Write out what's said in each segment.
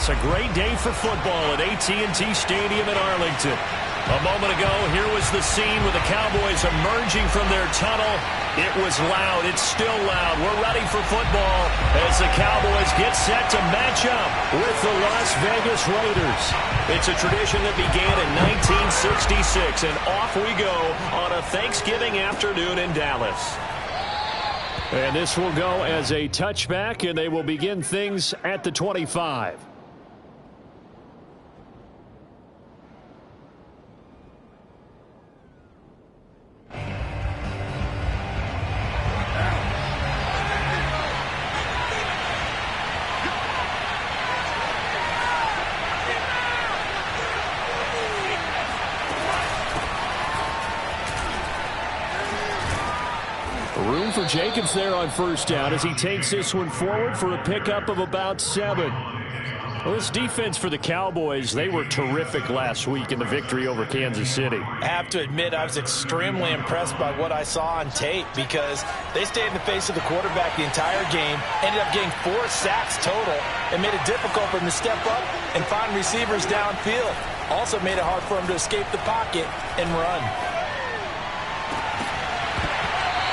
Yes, a great day for football at AT&T Stadium in Arlington. A moment ago, here was the scene with the Cowboys emerging from their tunnel. It was loud. It's still loud. We're ready for football as the Cowboys get set to match up with the Las Vegas Raiders. It's a tradition that began in 1966, and off we go on a Thanksgiving afternoon in Dallas. And this will go as a touchback, and they will begin things at the 25. Room for Jacobs there on first down as he takes this one forward for a pickup of about 7. Well, this defense for the Cowboys, they were terrific last week in the victory over Kansas City. I have to admit, I was extremely impressed by what I saw on tape because they stayed in the face of the quarterback the entire game, ended up getting 4 sacks total, and made it difficult for him to step up and find receivers downfield. Also made it hard for him to escape the pocket and run.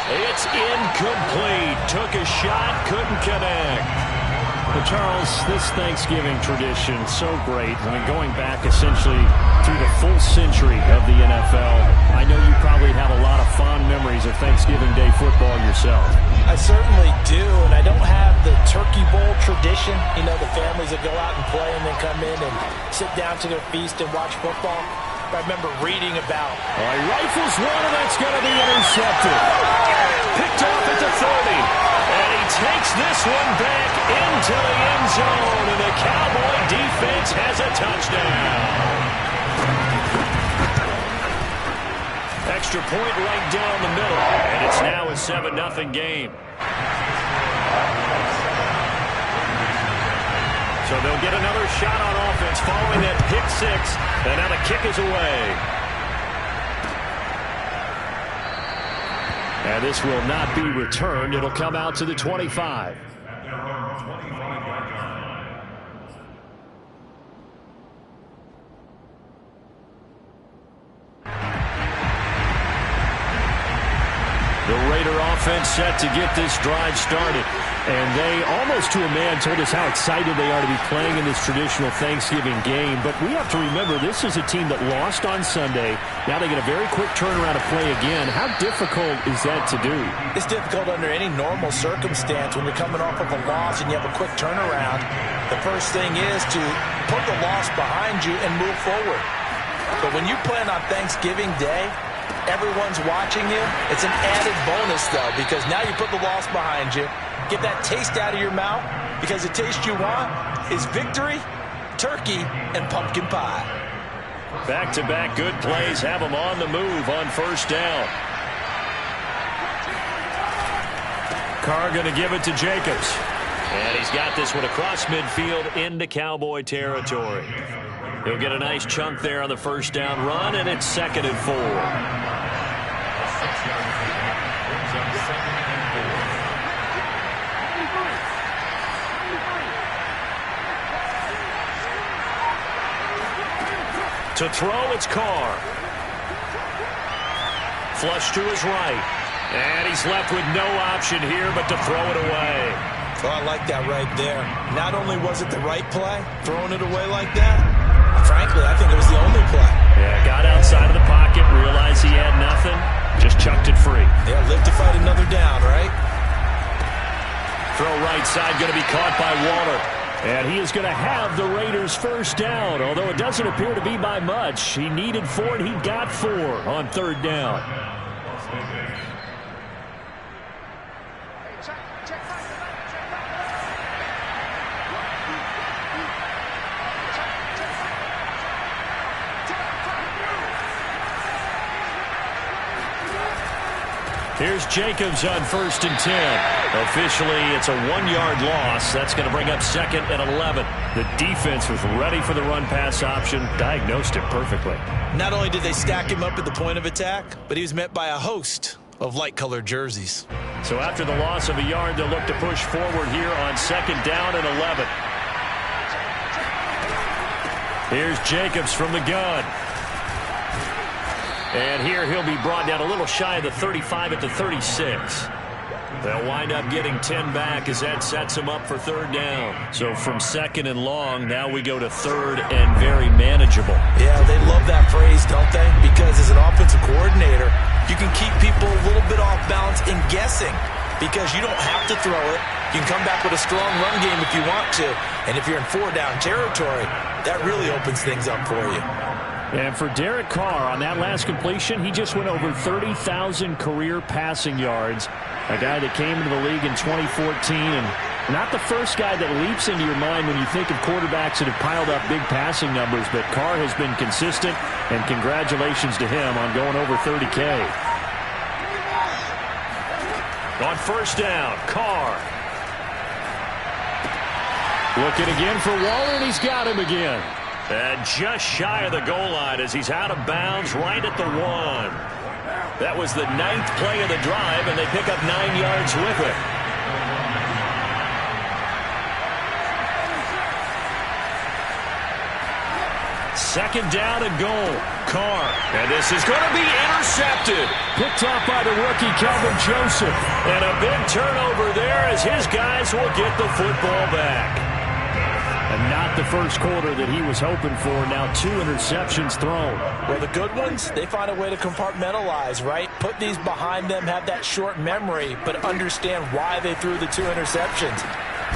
It's incomplete. Took a shot, couldn't connect. Well, Charles, this Thanksgiving tradition, so great. I mean, going back essentially through the full century of the NFL, I know you probably have a lot of fond memories of Thanksgiving Day football yourself. I certainly do, and I don't have the Turkey Bowl tradition. You know, the families that go out and play and then come in and sit down to their feast and watch football. I remember reading about. He rifles one, and that's going to be intercepted. Picked off at the 30. And he takes this one back into the end zone, and the Cowboy defense has a touchdown. Extra point right down the middle, and it's now a 7-0 game. So they'll get another shot on offense following that pick 6, and now the kick is away. And this will not be returned. It'll come out to the 25. The Raider offense set to get this drive started. And they, almost to a man, told us how excited they are to be playing in this traditional Thanksgiving game. But we have to remember, this is a team that lost on Sunday. Now they get a very quick turnaround to play again. How difficult is that to do? It's difficult under any normal circumstance when you're coming off of a loss and you have a quick turnaround. The first thing is to put the loss behind you and move forward. But when you play on Thanksgiving Day, everyone's watching you. It's an added bonus, though, because now you put the loss behind you. Get that taste out of your mouth, because the taste you want is victory, turkey, and pumpkin pie. Back-to-back good plays have them on the move on first down. Carr going to give it to Jacobs. And he's got this one across midfield into Cowboy territory. He'll get a nice chunk there on the first down run, and it's 2nd and 4. To throw, it's Carr. Flush to his right. And he's left with no option here but to throw it away. Oh, I like that right there. Not only was it the right play, throwing it away like that, frankly, I think it was the only play. Yeah, got outside of the pocket, realized he had nothing, just chucked it free. Yeah, live to fight another down, right? Throw right side, going to be caught by Waller. And he is going to have the Raiders' first down, although it doesn't appear to be by much. He needed 4, and he got 4 on 3rd down. Here's Jacobs on 1st and 10. Officially, it's a 1-yard loss. That's going to bring up 2nd and 11. The defense was ready for the run-pass option, diagnosed it perfectly. Not only did they stack him up at the point of attack, but he was met by a host of light-colored jerseys. So after the loss of a yard, they'll look to push forward here on 2nd down and 11. Here's Jacobs from the gun. And here he'll be brought down a little shy of the 35 at the 36. They'll wind up getting 10 back as that sets them up for third down. So from second and long, now we go to third and very manageable. Yeah, they love that phrase, don't they? Because as an offensive coordinator, you can keep people a little bit off balance in guessing because you don't have to throw it. You can come back with a strong run game if you want to. And if you're in four-down territory, that really opens things up for you. And for Derek Carr, on that last completion, he just went over 30,000 career passing yards. A guy that came into the league in 2014, and not the first guy that leaps into your mind when you think of quarterbacks that have piled up big passing numbers, but Carr has been consistent, and congratulations to him on going over 30K. On first down, Carr. Looking again for Waller, and he's got him again. And just shy of the goal line as he's out of bounds right at the 1. That was the 9th play of the drive, and they pick up 9 yards with it. Second down and goal. Carr. And this is going to be intercepted. Picked off by the rookie, Kelvin Joseph. And a big turnover there as his guys will get the football back. And not the first quarter that he was hoping for. Now 2 interceptions thrown. Well, the good ones, they find a way to compartmentalize, right? Put these behind them, have that short memory, but understand why they threw the 2 interceptions.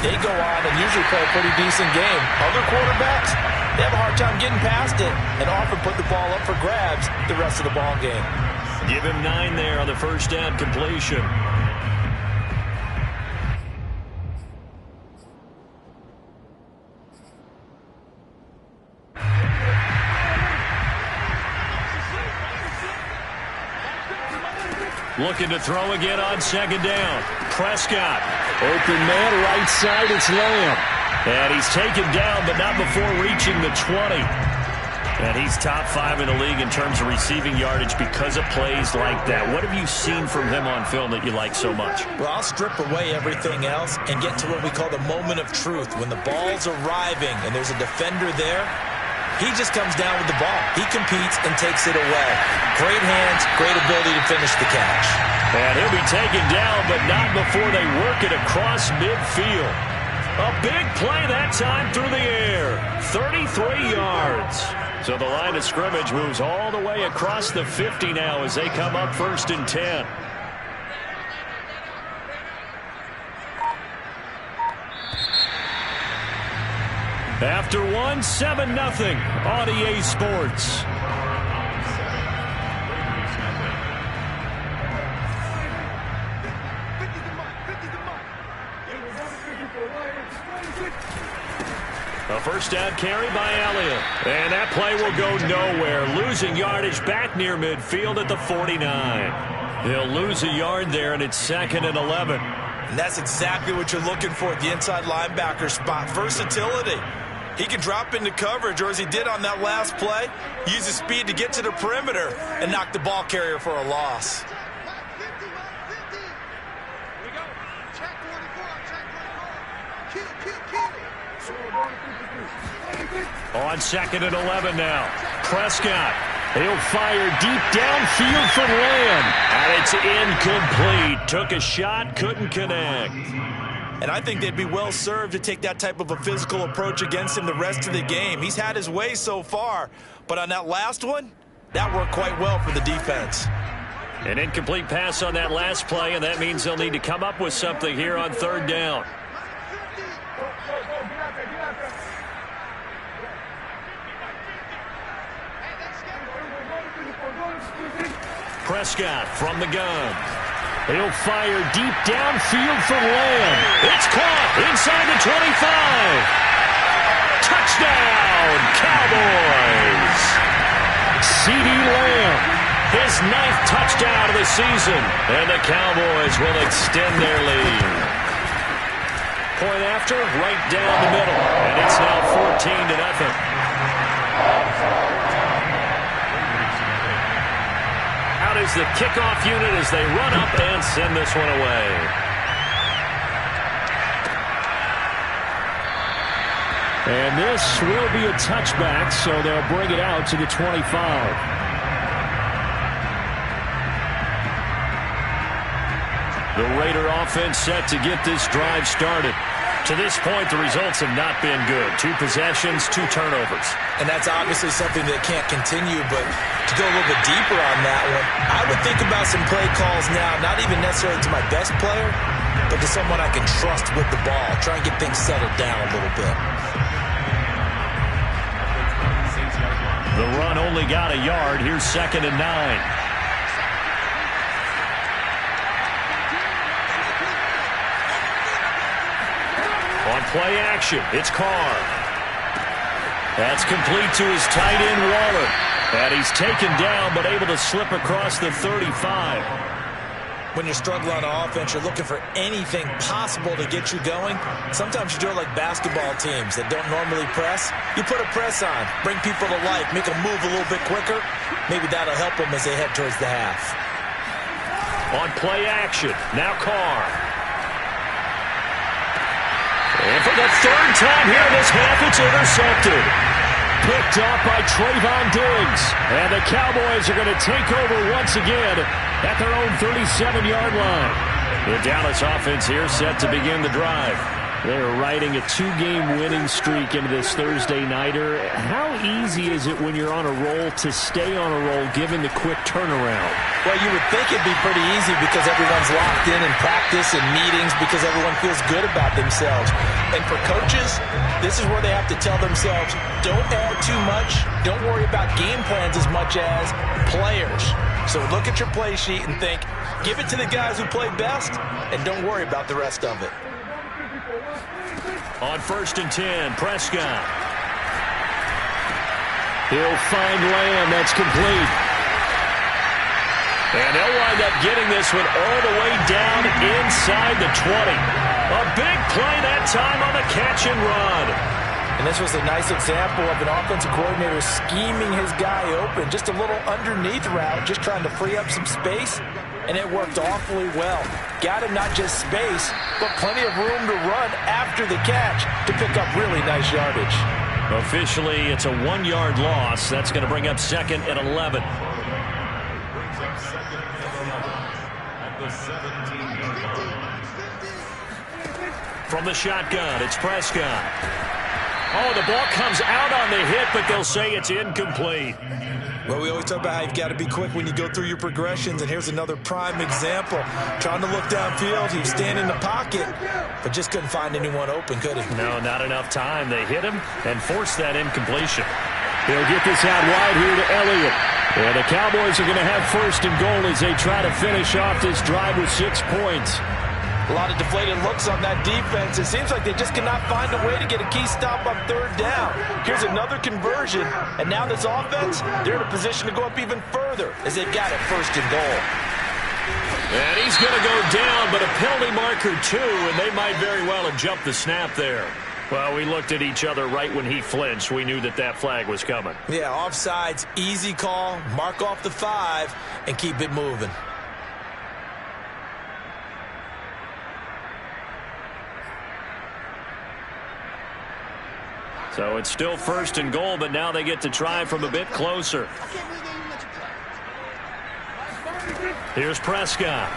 They go on and usually play a pretty decent game. Other quarterbacks, they have a hard time getting past it and often put the ball up for grabs the rest of the ball game. Give him 9 there on the first down completion. Looking to throw again on second down. Prescott. Open man, right side, it's Lamb. And he's taken down, but not before reaching the 20. And he's top 5 in the league in terms of receiving yardage because of plays like that. What have you seen from him on film that you like so much? Well, I'll strip away everything else and get to what we call the moment of truth. When the ball's arriving and there's a defender there, he just comes down with the ball. He competes and takes it away. Great hands, great ability to finish the catch. And he'll be taken down, but not before they work it across midfield. A big play that time through the air. 33 yards. So the line of scrimmage moves all the way across the 50 now as they come up first and 10. After 1, 7-0 on EA Sports. A first down carry by Elliott. And that play will go nowhere. Losing yardage back near midfield at the 49. He'll lose a yard there, and it's 2nd and 11. And that's exactly what you're looking for at the inside linebacker spot. Versatility. He can drop into coverage, or as he did on that last play, use his speed to get to the perimeter and knock the ball carrier for a loss. On 2nd and 11 now. Prescott. He'll fire deep downfield from Lamb. And it's incomplete. Took a shot, couldn't connect. And I think they'd be well served to take that type of a physical approach against him the rest of the game. He's had his way so far, but on that last one, that worked quite well for the defense. An incomplete pass on that last play, and that means they'll need to come up with something here on third down. Prescott from the gun. He'll fire deep downfield for Lamb. It's caught inside the 25. Touchdown, Cowboys. CeeDee Lamb, his 9th touchdown of the season. And the Cowboys will extend their lead. Point after, right down the middle. And it's now 14-0. Is the kickoff unit as they run up and send this one away. And this will be a touchback, so they'll bring it out to the 25. The Raider offense set to get this drive started. To this point, the results have not been good. 2 possessions, 2 turnovers. And that's obviously something that can't continue, but to go a little bit deeper on that one, I would think about some play calls now, not even necessarily to my best player, but to someone I can trust with the ball. Try and get things settled down a little bit. The run only got a yard. Here's 2nd and 9. On play action, it's Carr. That's complete to his tight end, Waller. And he's taken down, but able to slip across the 35. When you're struggling on offense, you're looking for anything possible to get you going. Sometimes you do it like basketball teams that don't normally press. You put a press on, bring people to life, make them move a little bit quicker. Maybe that'll help them as they head towards the half. On play action, now Carr. And for the 3rd time here this half, it's intercepted. Picked off by Trayvon Diggs. And the Cowboys are going to take over once again at their own 37-yard line. The Dallas offense here set to begin the drive. They're riding a 2-game winning streak into this Thursday nighter. How easy is it when you're on a roll to stay on a roll given the quick turnaround? Well, you would think it'd be pretty easy because everyone's locked in practice and meetings because everyone feels good about themselves. And for coaches, this is where they have to tell themselves, don't add too much, don't worry about game plans as much as players. So look at your play sheet and think, give it to the guys who play best, and don't worry about the rest of it. On 1st and 10, Prescott. He'll find Lamb. That's complete. And they'll wind up getting this one all the way down inside the 20. A big play that time on the catch and run. And this was a nice example of an offensive coordinator scheming his guy open. Just a little underneath route, just trying to free up some space. And it worked awfully well. Got him not just space, but plenty of room to run after the catch to pick up really nice yardage. Officially, it's a 1-yard loss. That's going to bring up 2nd and 11. From the shotgun, it's Prescott. Oh, the ball comes out on the hit, but they'll say it's incomplete. Well, we always talk about how you've got to be quick when you go through your progressions, and here's another prime example. Trying to look downfield, he was standing in the pocket, but just couldn't find anyone open, could he? No, not enough time. They hit him and forced that incompletion. He'll get this out wide here to Elliott. And the Cowboys are going to have 1st and goal as they try to finish off this drive with 6 points. A lot of deflated looks on that defense. It seems like they just cannot find a way to get a key stop on 3rd down. Here's another conversion, and now this offense, they're in a position to go up even further as they've got it 1st and goal. And he's going to go down, but a penalty marker too, and they might very well have jumped the snap there. Well, we looked at each other right when he flinched. We knew that that flag was coming. Yeah, offsides, easy call, mark off the 5, and keep it moving. So it's still 1st and goal, but now they get to try from a bit closer. Here's Prescott.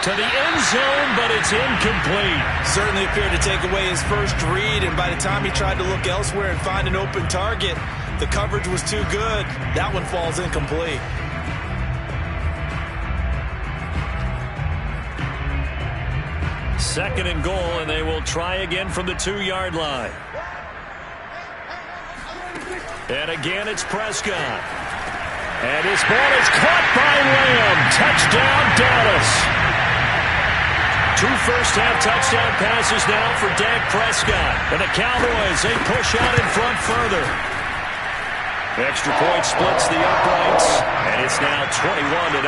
To the end zone, but it's incomplete. Certainly appeared to take away his first read, and by the time he tried to look elsewhere and find an open target, the coverage was too good. That one falls incomplete. Second and goal, and they will try again from the 2-yard line. And again, it's Prescott. And his ball is caught by Lamb. Touchdown, Dallas. 2 first-half touchdown passes now for Dak Prescott. And the Cowboys, they push out in front further. Extra point splits the uprights, and it's now 21-0.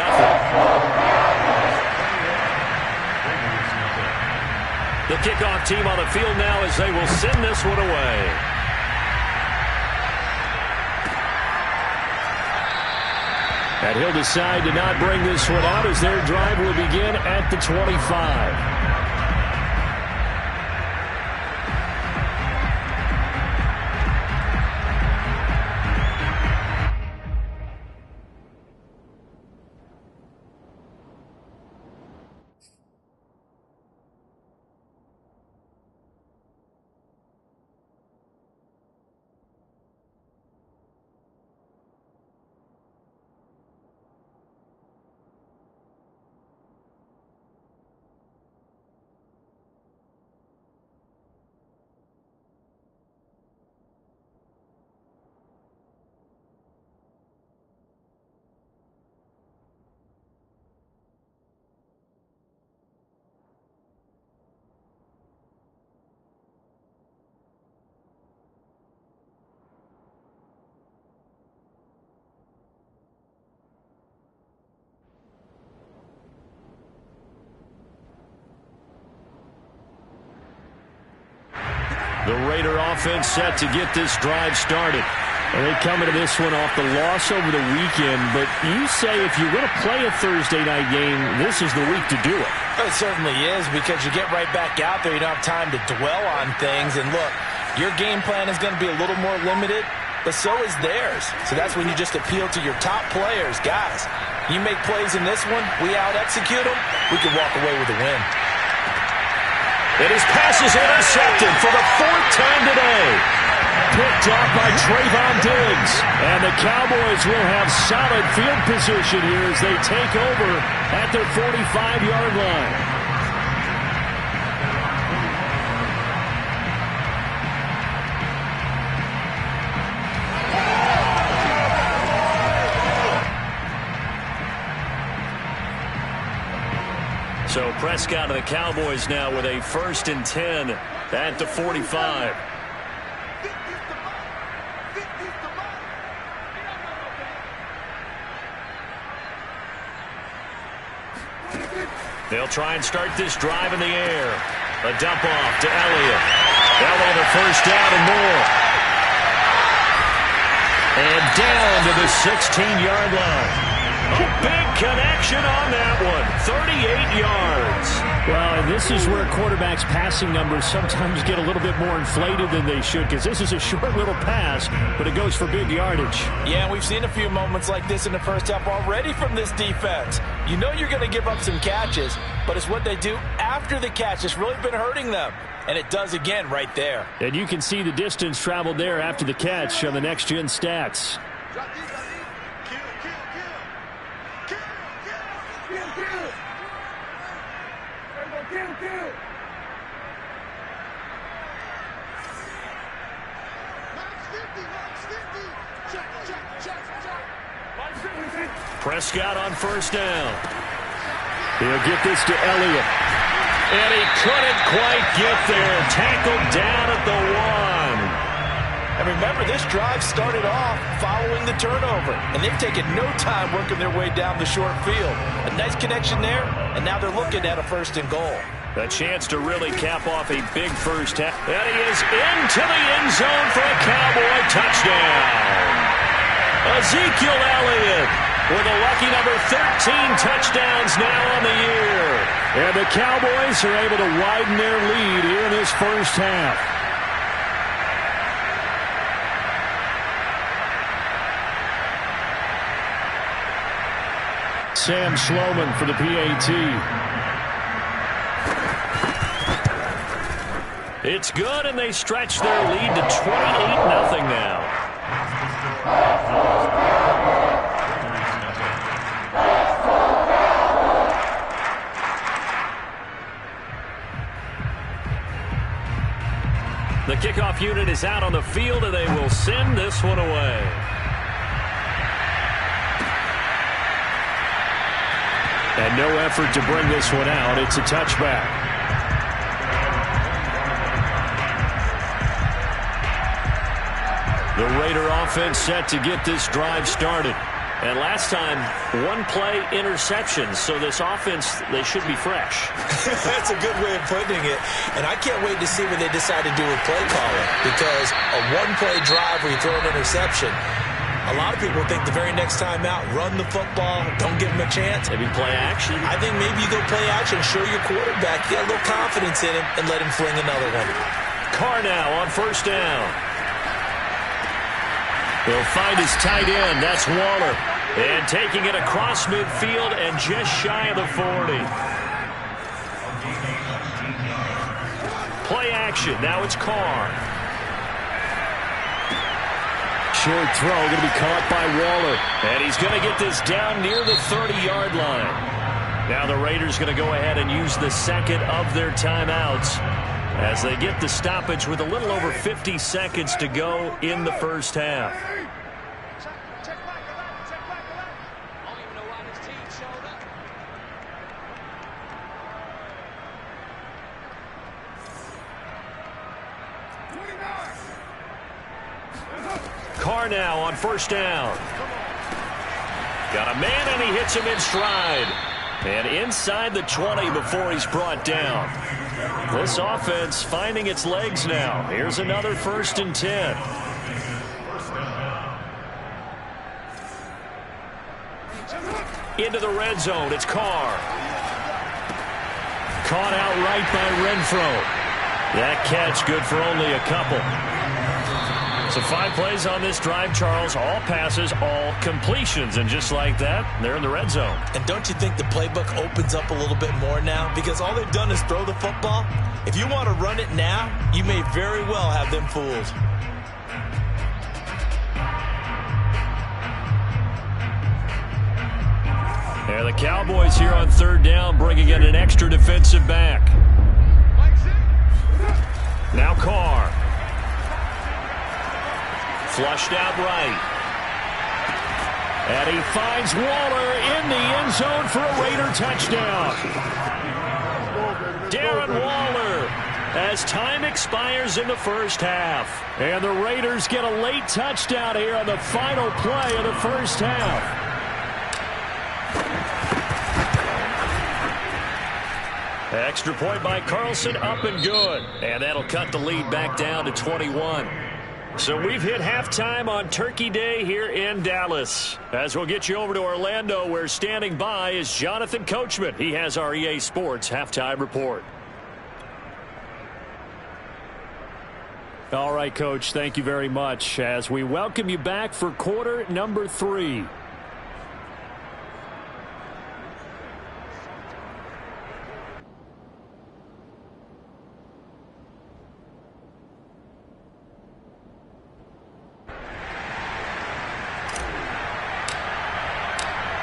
The kickoff team on the field now as they will send this one away. And he'll decide to not bring this one out as their drive will begin at the 25. The Raider offense set to get this drive started. And they come into this one off the loss over the weekend, but you say if you're going to play a Thursday night game, this is the week to do it. It certainly is, because you get right back out there. You don't have time to dwell on things. And look, your game plan is going to be a little more limited, but so is theirs. So that's when you just appeal to your top players. Guys, you make plays in this one, we out-execute them, we can walk away with a win. And his pass is intercepted for the 4th time today. Picked off by Trayvon Diggs. And the Cowboys will have solid field position here as they take over at their 45-yard line. So Prescott and the Cowboys now with a 1st and 10 at the 45. They'll try and start this drive in the air. A dump off to Elliott. They'll have a 1st down and more. And down to the 16-yard line. A big connection on that one. 38 yards. Well, and this is where quarterbacks' passing numbers sometimes get a little bit more inflated than they should, because this is a short little pass, but it goes for big yardage. Yeah, we've seen a few moments like this in the first half already from this defense. You know you're going to give up some catches, but it's what they do after the catch that's really been hurting them. And it does again right there. And you can see the distance traveled there after the catch on the next-gen stats. Prescott on 1st down. He'll get this to Elliott. And he couldn't quite get there. Tackled down at the 1. And remember, this drive started off following the turnover. And they've taken no time working their way down the short field. A nice connection there, and now they're looking at a 1st and goal. A chance to really cap off a big first half. And he is into the end zone for a Cowboy touchdown. Ezekiel Elliott with a lucky number 13 touchdowns now on the year. And the Cowboys are able to widen their lead here in this first half. Sam Sloman for the PAT. It's good, and they stretch their lead to 28-0 now. The kickoff unit is out on the field, and they will send this one away. And no effort to bring this one out. It's a touchback. The Raider offense set to get this drive started. And last time, 1-play interception. So this offense, they should be fresh. That's a good way of putting it. And I can't wait to see what they decide to do with play calling. Because a 1-play drive where you throw an interception, a lot of people think the very next time out, run the football, don't give him a chance. Maybe play action? I think maybe you go play action, show your quarterback, get a little confidence in him, and let him fling another one. Carr now on 1st down. He'll find his tight end. That's Waller. And taking it across midfield and just shy of the 40. Play action. Now it's Carr. Short throw going to be caught by Waller. And he's going to get this down near the 30-yard line. Now the Raiders going to go ahead and use the second of their timeouts as they get the stoppage with a little over 50 seconds to go in the first half. Carr now on 1st down. Got a man, and he hits him in stride. And inside the 20 before he's brought down. This offense finding its legs now. Here's another 1st and 10. Into the red zone. It's Carr. Caught outright by Renfro. That catch good for only a couple. So 5 plays on this drive, Charles. All passes, all completions. And just like that, they're in the red zone. And don't you think the playbook opens up a little bit more now? Because all they've done is throw the football. If you want to run it now, you may very well have them fooled. And the Cowboys here on 3rd down, bringing in an extra defensive back. Now Carr. Flushed out right. And he finds Waller in the end zone for a Raider touchdown. Darren Waller as time expires in the first half. And the Raiders get a late touchdown here on the final play of the first half. Extra point by Carlson, up and good. And that'll cut the lead back down to 21. So we've hit halftime on Turkey Day here in Dallas. As we'll get you over to Orlando, where standing by is Jonathan Coachman. He has our EA Sports halftime report. All right, Coach, thank you very much as we welcome you back for quarter number 3.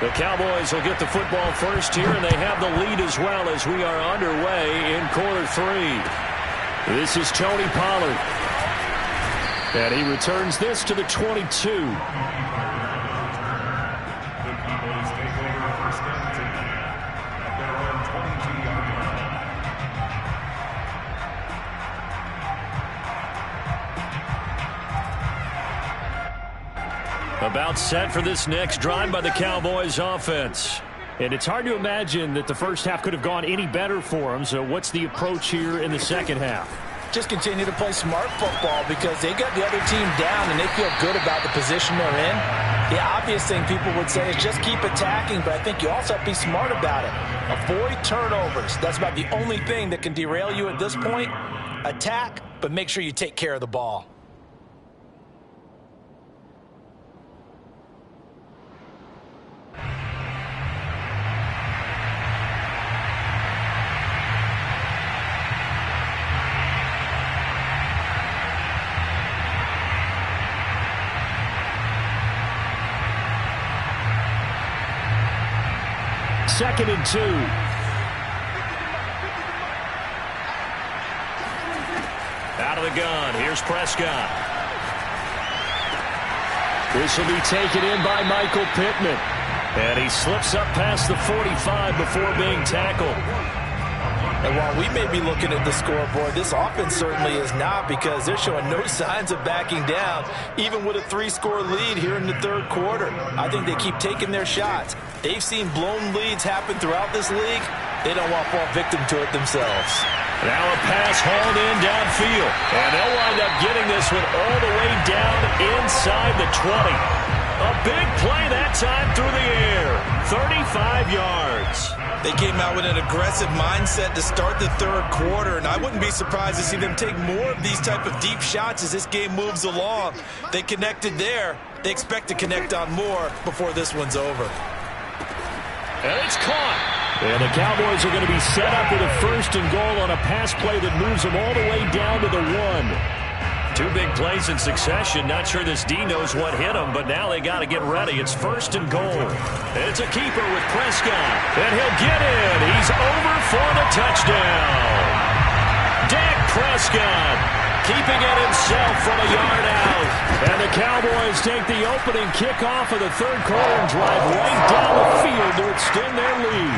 The Cowboys will get the football first here, and they have the lead as well as we are underway in quarter 3. This is Tony Pollard. And he returns this to the 22. About set for this next drive by the Cowboys offense. And it's hard to imagine that the first half could have gone any better for them. So what's the approach here in the second half? Just continue to play smart football because they got the other team down and they feel good about the position they're in. The obvious thing people would say is just keep attacking, but I think you also have to be smart about it. Avoid turnovers. That's about the only thing that can derail you at this point. Attack, but make sure you take care of the ball. Second and 2. Out of the gun. Here's Prescott. This will be taken in by Michael Pittman. And he slips up past the 45 before being tackled. And while we may be looking at the scoreboard, this offense certainly is not, because they're showing no signs of backing down, even with a 3-score lead here in the third quarter. I think they keep taking their shots. They've seen blown leads happen throughout this league. They don't want to fall victim to it themselves. Now a pass hauled in downfield. And they'll wind up getting this one all the way down inside the 20. A big play that time through the air. 35 yards. They came out with an aggressive mindset to start the third quarter, and I wouldn't be surprised to see them take more of these type of deep shots as this game moves along. They connected there. They expect to connect on more before this one's over. And it's caught. And the Cowboys are going to be set up with a 1st and goal on a pass play that moves them all the way down to the 1. 2 big plays in succession. Not sure this D knows what hit him, but now they got to get ready. It's 1st and goal. It's a keeper with Prescott. And he'll get in. He's over for the touchdown. Dak Prescott keeping it himself from a yard out. And the Cowboys take the opening kickoff of the third quarter and drive right down the field to extend their lead.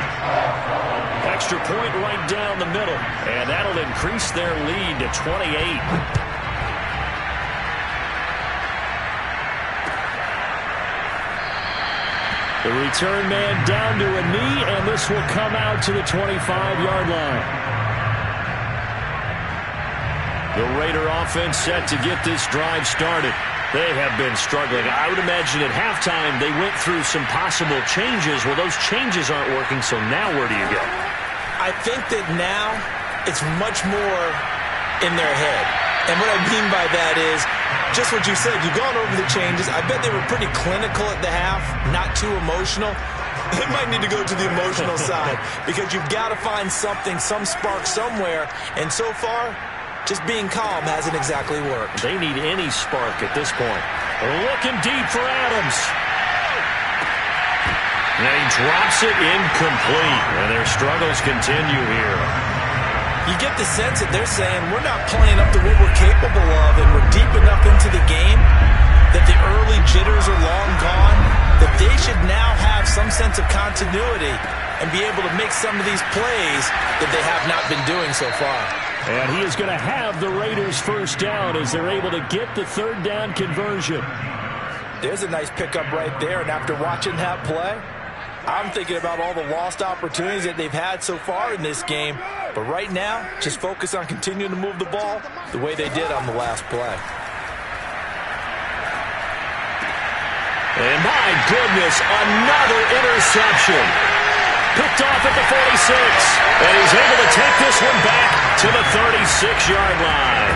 Extra point right down the middle. And that'll increase their lead to 28. The return man down to a knee, and this will come out to the 25-yard line. The Raider offense set to get this drive started. They have been struggling. I would imagine at halftime they went through some possible changes. Well, those changes aren't working, so now where do you go? I think that now it's much more in their head. And what I mean by that is just what you said. You've gone over the changes. I bet they were pretty clinical at the half, not too emotional. They might need to go to the emotional side because you've got to find something, some spark somewhere. And so far, just being calm hasn't exactly worked. They need any spark at this point. Looking deep for Adams. And he drops it incomplete. And their struggles continue here. You get the sense that they're saying we're not playing up to what we're capable of, and we're deep enough into the game that the early jitters are long gone, that they should now have some sense of continuity and be able to make some of these plays that they have not been doing so far. And he is going to have the Raiders first down as they're able to get the third down conversion. There's a nice pickup right there, and after watching that play, I'm thinking about all the lost opportunities that they've had so far in this game. But right now, just focus on continuing to move the ball the way they did on the last play. And my goodness, another interception. Picked off at the 46. And he's able to take this one back to the 36-yard line.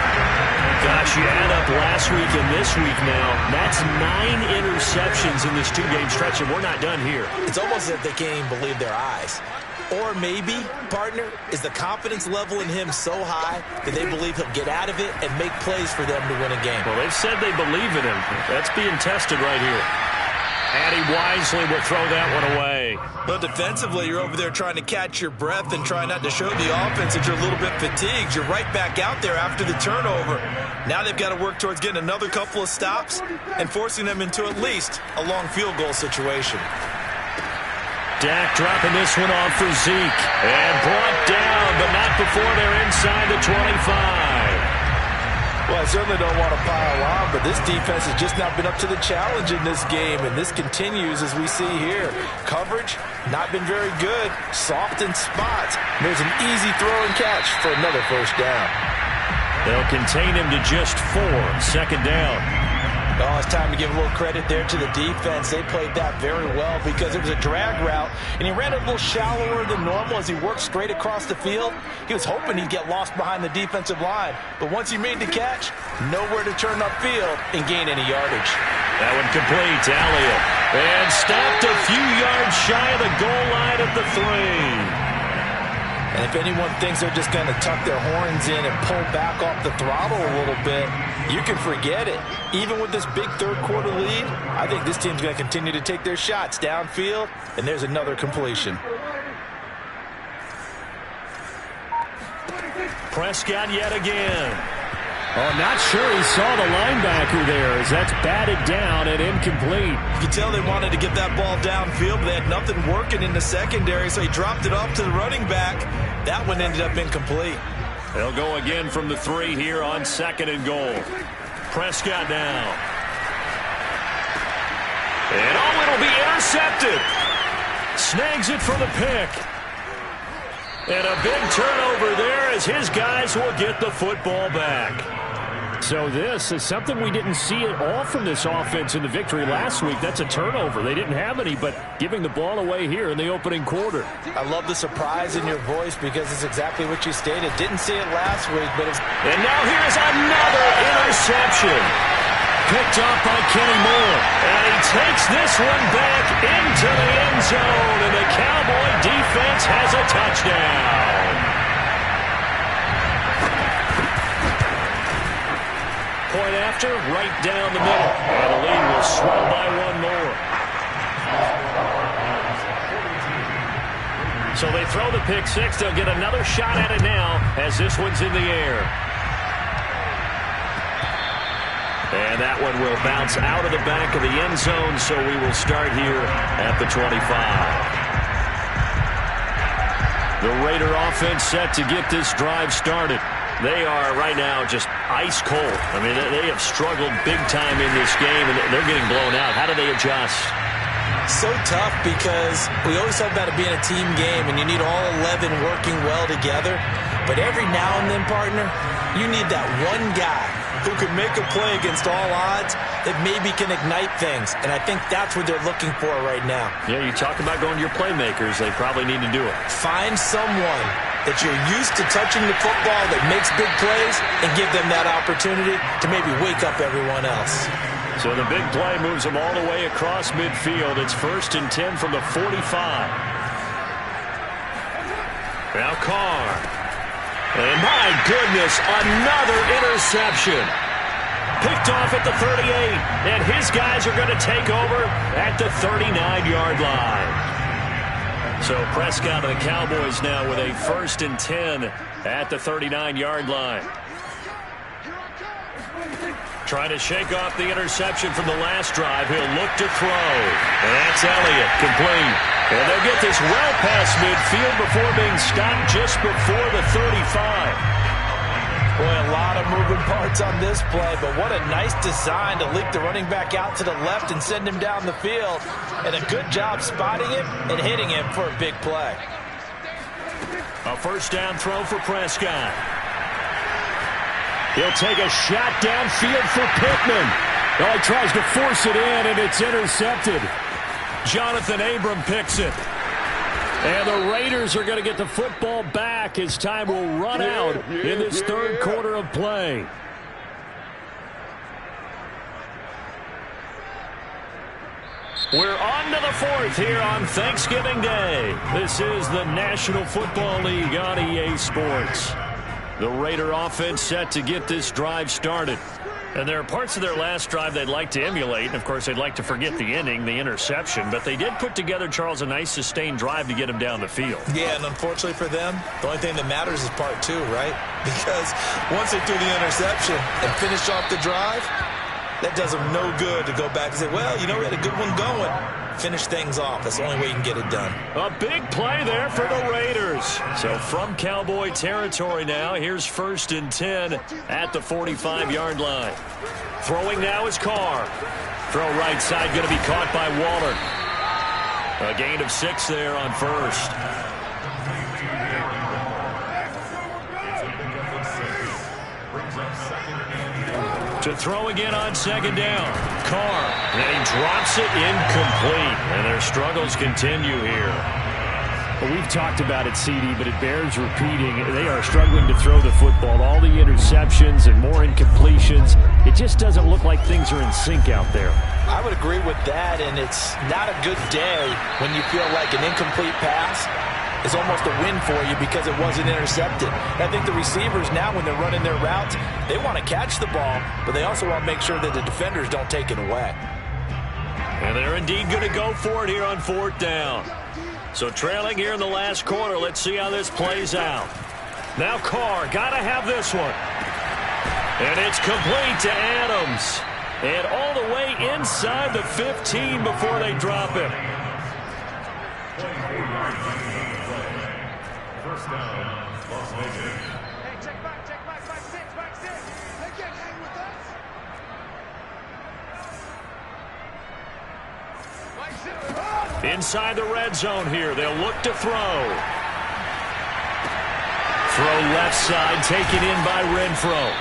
Gosh, you add up last week and this week now. That's 9 interceptions in this two-game stretch, and we're not done here. It's almost as if they can't even believe their eyes. Or maybe, partner, is the confidence level in him so high that they believe he'll get out of it and make plays for them to win a game. Well, they've said they believe in him. That's being tested right here. And he wisely will throw that one away. Well, defensively, you're over there trying to catch your breath and try not to show the offense that you're a little bit fatigued. You're right back out there after the turnover. Now they've got to work towards getting another couple of stops and forcing them into at least a long field goal situation. Dak dropping this one off for Zeke. And brought down, but not before they're inside the 25. Well, I certainly don't want to pile on, but this defense has just not been up to the challenge in this game, and this continues as we see here. Coverage, not been very good. Soft in spots. There's an easy throw and catch for another first down. They'll contain him to just 4. Second down. Oh, it's time to give a little credit there to the defense. They played that very well because it was a drag route, and he ran a little shallower than normal as he worked straight across the field. He was hoping he'd get lost behind the defensive line, but once he made the catch, nowhere to turn upfield and gain any yardage. That one complete to Elliott. And stopped a few yards shy of the goal line at the 3. And if anyone thinks they're just going to tuck their horns in and pull back off the throttle a little bit, you can forget it. Even with this big third-quarter lead, I think this team's going to continue to take their shots downfield, and there's another completion. Prescott yet again. Oh, not sure he saw the linebacker there as that's batted down and incomplete. You can tell they wanted to get that ball downfield, but they had nothing working in the secondary, so he dropped it off to the running back. That one ended up incomplete. They'll go again from the 3 here on 2nd and goal. Prescott now. And oh, it'll be intercepted. Snags it for the pick. And a big turnover there as his guys will get the football back. So this is something we didn't see at all from this offense in the victory last week. That's a turnover. They didn't have any, but giving the ball away here in the opening quarter. I love the surprise in your voice because it's exactly what you stated. Didn't see it last week, but it's... And now here's another interception. Picked off by Kenny Moore. And he takes this one back into the end zone, and the Cowboy defense has a touchdown. Point after, right down the middle. And the lead will swell by 1 more. So they throw the pick 6. They'll get another shot at it now as this one's in the air. And that one will bounce out of the back of the end zone, so we will start here at the 25. The Raider offense set to get this drive started. They are right now just ice cold. I mean, they have struggled big time in this game, and they're getting blown out. How do they adjust? So tough because we always talk about it being a team game and you need all 11 working well together. But every now and then, partner, you need that one guy who can make a play against all odds that maybe can ignite things. And I think that's what they're looking for right now. Yeah, you talk about going to your playmakers. They probably need to do it. Find someone that you're used to touching the football that makes big plays and give them that opportunity to maybe wake up everyone else. So the big play moves them all the way across midfield. It's 1st and 10 from the 45. Now Carr. And my goodness, another interception. Picked off at the 38. And his guys are going to take over at the 39-yard line. So Prescott and the Cowboys now with a 1st and 10 at the 39-yard line. Trying to shake off the interception from the last drive. He'll look to throw. And that's Elliott, complete. And they'll get this well past midfield before being stopped just before the 35. Boy, a lot of moving parts on this play, but what a nice design to leak the running back out to the left and send him down the field. And a good job spotting him and hitting him for a big play. A 1st down throw for Prescott. He'll take a shot downfield for Pittman. Oh, he tries to force it in, and it's intercepted. Jonathan Abram picks it. And the Raiders are going to get the football back as time will run out in this 3rd quarter of play. We're on to the 4th here on Thanksgiving Day. This is the National Football League on EA Sports. The Raider offense set to get this drive started. And there are parts of their last drive they'd like to emulate. And, of course, they'd like to forget the ending, the interception. But they did put together, Charles, a nice sustained drive to get him down the field. Yeah, and unfortunately for them, the only thing that matters is part 2, right? Because once they threw the interception and finished off the drive, that does them no good to go back and say, well, you know, we had a good one going. Finish things off. That's the only way you can get it done. A big play there for the Raiders. So from Cowboy territory now, here's 1st and 10 at the 45-yard line. Throwing now is Carr. Throw right side going to be caught by Waller. A gain of 6 there on 1st. To throw again on 2nd down. Carr. And he drops it incomplete. And their struggles continue here. Well, we've talked about it, CD, but it bears repeating. They are struggling to throw the football. All the interceptions and more incompletions. It just doesn't look like things are in sync out there. I would agree with that, and it's not a good day when you feel like an incomplete pass is almost a win for you because it wasn't intercepted. I think the receivers now, when they're running their routes, they want to catch the ball, but they also want to make sure that the defenders don't take it away. And they're indeed going to go for it here on 4th down. So trailing here in the last quarter, let's see how this plays out. Now Carr, got to have this one. And it's complete to Adams. And all the way inside the 15 before they drop him. First down, Las Vegas. Hey, check back, six. They can't hang with us. Inside the red zone here, they'll look to throw. Throw left side, taken in by Renfro.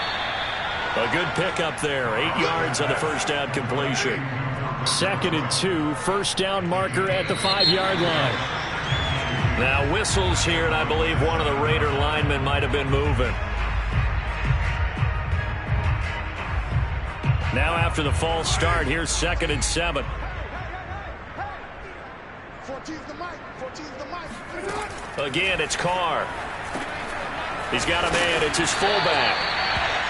A good pickup there, 8 yards on the 1st down completion. 2nd and 2, 1st down marker at the 5-yard line. Now whistles here, and I believe one of the Raider linemen might have been moving. Now after the false start, here's 2nd and 7. 14's the mic. Again, it's Carr. He's got a man. It's his fullback.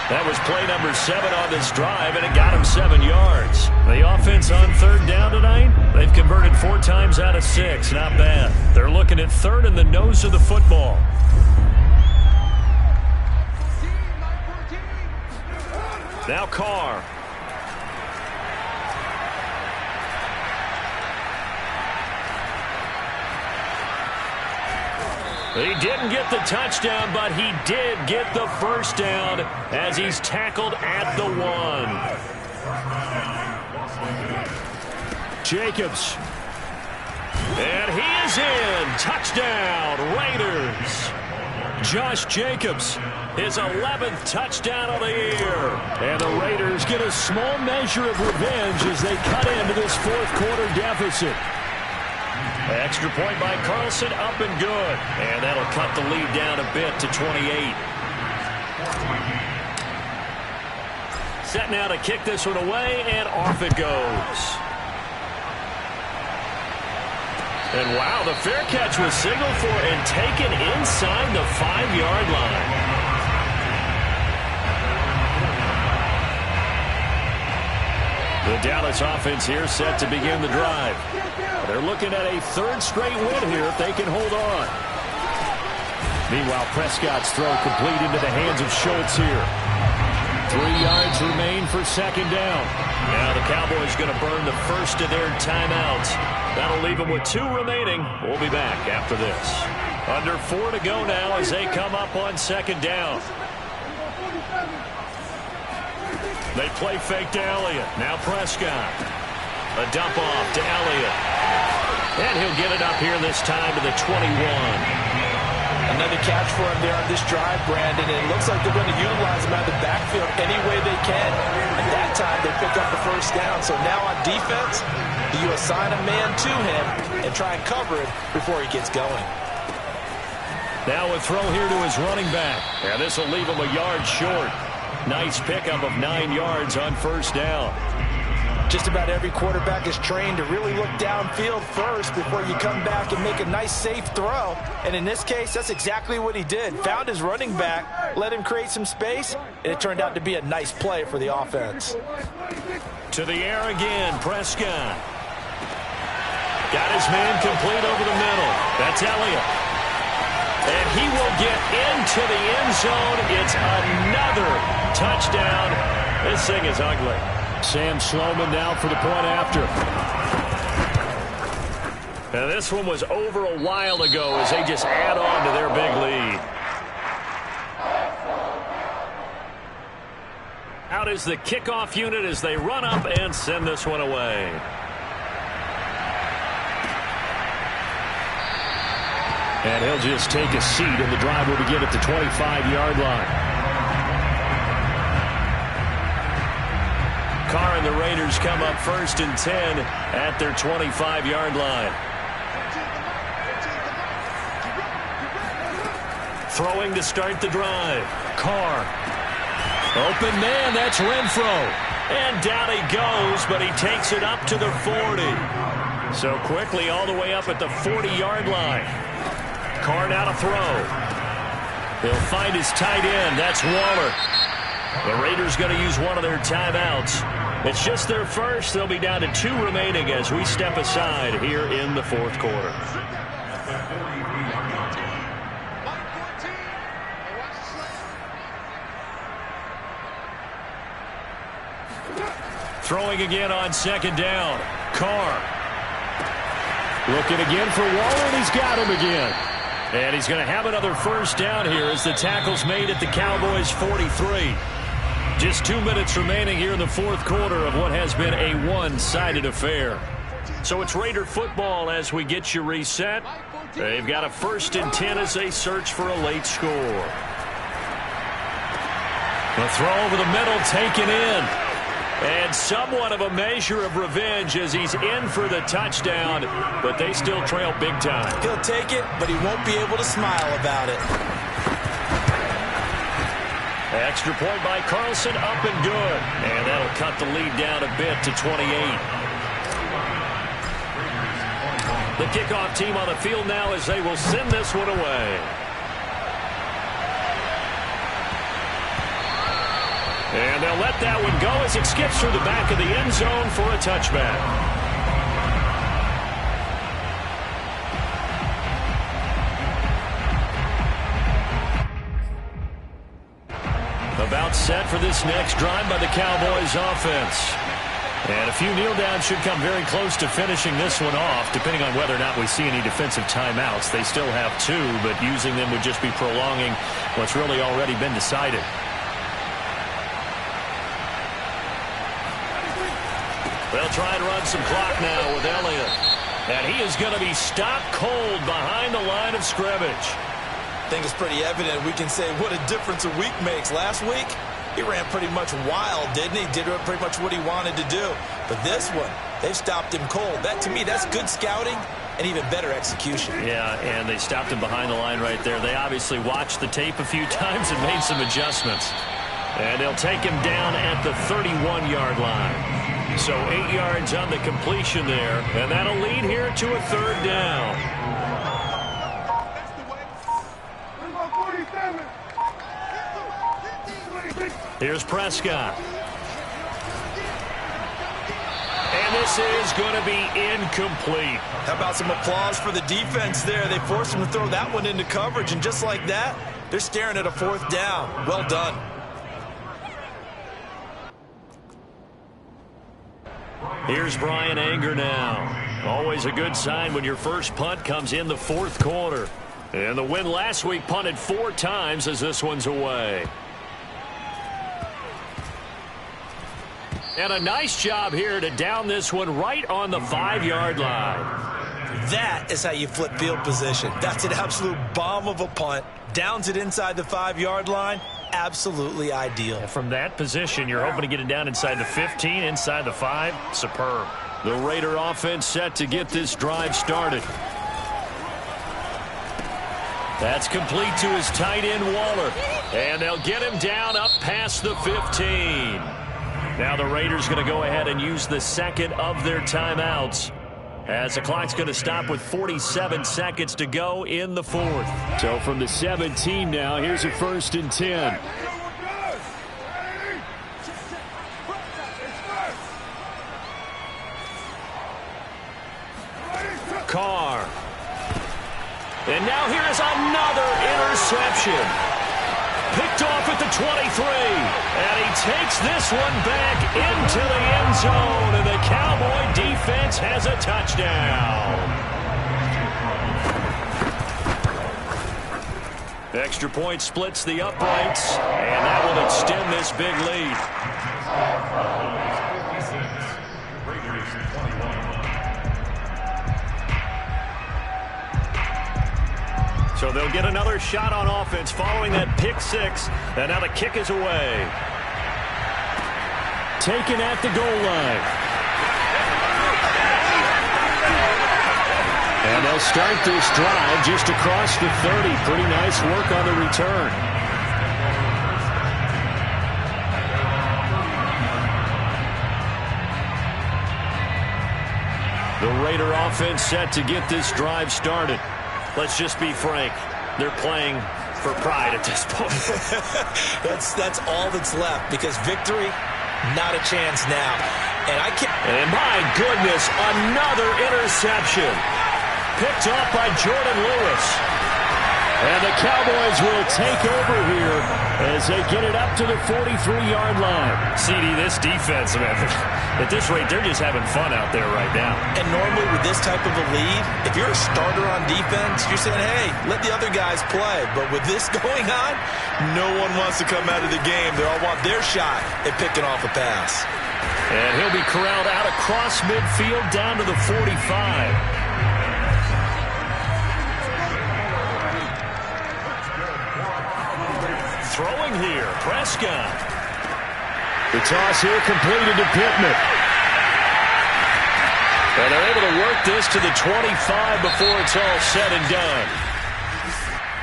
That was play number 7 on this drive, and it got him 7 yards. The offense on 3rd down tonight, they've converted 4 times out of 6. Not bad. They're looking at 3rd in the nose of the football. Now Carr. He didn't get the touchdown, but he did get the 1st down as he's tackled at the 1. Jacobs And he is in. Touchdown, Raiders. Josh Jacobs, his 11th touchdown of the year. And the Raiders get a small measure of revenge as they cut into this fourth quarter deficit. Extra point by Carlson, up and good. And that'll cut the lead down a bit to 28. Set now to kick this one away, and off it goes. And wow, the fair catch was signaled for and taken inside the 5-yard line. The Dallas offense here set to begin the drive. They're looking at a third straight win here if they can hold on. Meanwhile, Prescott's throw complete into the hands of Schultz here. 3 yards remain for second down. Now the Cowboys going to burn the first of their timeouts. That'll leave them with 2 remaining. We'll be back after this. Under 4 to go now as they come up on second down. They play fake to Elliott. Now Prescott. A dump off to Elliott. And he'll get it up here this time to the 21. Another catch for him there on this drive, Brandon. And it looks like they're going to utilize him out of the backfield any way they can. At that time, they pick up the first down. So now on defense, you assign a man to him and try and cover him before he gets going. Now a throw here to his running back. And this will leave him a yard short. Nice pickup of 9 yards on first down. Just about every quarterback is trained to really look downfield first before you come back and make a nice, safe throw. And in this case, that's exactly what he did. Found his running back, let him create some space, and it turned out to be a nice play for the offense. To the air again, Prescott. Got his man complete over the middle. That's Elliott. And he will get into the end zone. It's another touchdown. This thing is ugly. Sam Sloman now for the point after. And this one was over a while ago as they just add on to their big lead. Out is the kickoff unit as they run up and send this one away. And he'll just take a seat, and the drive will begin at the 25-yard line. Carr and the Raiders come up 1st and 10 at their 25-yard line. Throwing to start the drive. Carr. Open man, that's Renfro. And down he goes, but he takes it up to the 40. So quickly all the way up at the 40-yard line. Carr now to throw. He'll find his tight end. That's Waller. The Raiders going to use one of their timeouts. It's just their first. They'll be down to 2 remaining as we step aside here in the fourth quarter. Throwing again on second down. Carr. Looking again for Waller, and he's got him again. And he's going to have another first down here as the tackle's made at the Cowboys' 43. Just 2 minutes remaining here in the fourth quarter of what has been a one-sided affair. So it's Raider football as we get you reset. They've got a 1st and 10 as they search for a late score. The throw over the middle taken in. And somewhat of a measure of revenge as he's in for the touchdown, but they still trail big time. He'll take it, but he won't be able to smile about it. Extra point by Carlson, up and good. And that'll cut the lead down a bit to 28. The kickoff team on the field now as they will send this one away. And they'll let that one go as it skips through the back of the end zone for a touchback. About set for this next drive by the Cowboys offense. And a few kneel downs should come very close to finishing this one off, depending on whether or not we see any defensive timeouts. They still have 2, but using them would just be prolonging what's really already been decided. They'll try and run some clock now with Elliott. And he is going to be stopped cold behind the line of scrimmage. I think it's pretty evident. We can say what a difference a week makes. Last week, he ran pretty much wild, didn't he? Did pretty much what he wanted to do. But this one, they've stopped him cold. That, to me, that's good scouting and even better execution. Yeah, and they stopped him behind the line right there. They obviously watched the tape a few times and made some adjustments. And they'll take him down at the 31-yard line. So 8 yards on the completion there, and that'll lead here to a third down. Here's Prescott. And this is going to be incomplete. How about some applause for the defense there? They forced him to throw that one into coverage, and just like that, they're staring at a fourth down. Well done. Here's Brian Anger now. Always a good sign when your first punt comes in the fourth quarter. And the win last week punted 4 times as this one's away. And a nice job here to down this one right on the 5-yard line. That is how you flip field position. That's an absolute bomb of a punt. Downs it inside the 5-yard line. Absolutely ideal. From that position, you're hoping to get it down inside the 15, inside the 5. Superb. The Raider offense set to get this drive started. That's complete to his tight end, Waller. And they'll get him down up past the 15. Now the Raiders going to go ahead and use the second of their timeouts, as the clock's going to stop with 47 seconds to go in the fourth. So from the 17 now, here's a 1st and 10. Carr. And now here is another interception. Picked off at the 23. And he takes this one back into the end zone. And the Cowboy defense has a touchdown. Extra point splits the uprights. And that will extend this big lead. So they'll get another shot on offense following that pick 6. And now the kick is away. Taken at the goal line. And they'll start this drive just across the 30. Pretty nice work on the return. The Raider offense set to get this drive started. Let's just be frank. They're playing for pride at this point. That's all that's left, because victory, not a chance now. And my goodness, another interception. Picked off by Jordan Lewis. And the Cowboys will take over here as they get it up to the 43-yard line. CD, this defense, man, at this rate, they're just having fun out there right now. And normally with this type of a lead, if you're a starter on defense, you're saying, hey, let the other guys play. But with this going on, no one wants to come out of the game. They all want their shot at picking off a pass. And he'll be corralled out across midfield down to the 45. Throwing here, Prescott. The toss here completed to Pittman. And they're able to work this to the 25 before it's all said and done.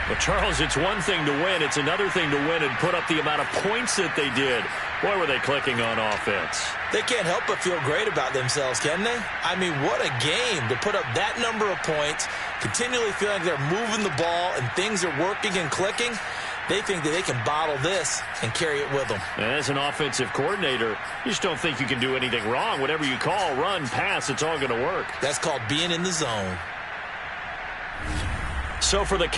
Well, Charles, it's one thing to win. It's another thing to win and put up the amount of points that they did. Boy, were they clicking on offense. They can't help but feel great about themselves, can they? I mean, what a game to put up that number of points, continually feeling like they're moving the ball and things are working and clicking. They think that they can bottle this and carry it with them. As an offensive coordinator, you just don't think you can do anything wrong. Whatever you call, run, pass, it's all going to work. That's called being in the zone. So for the...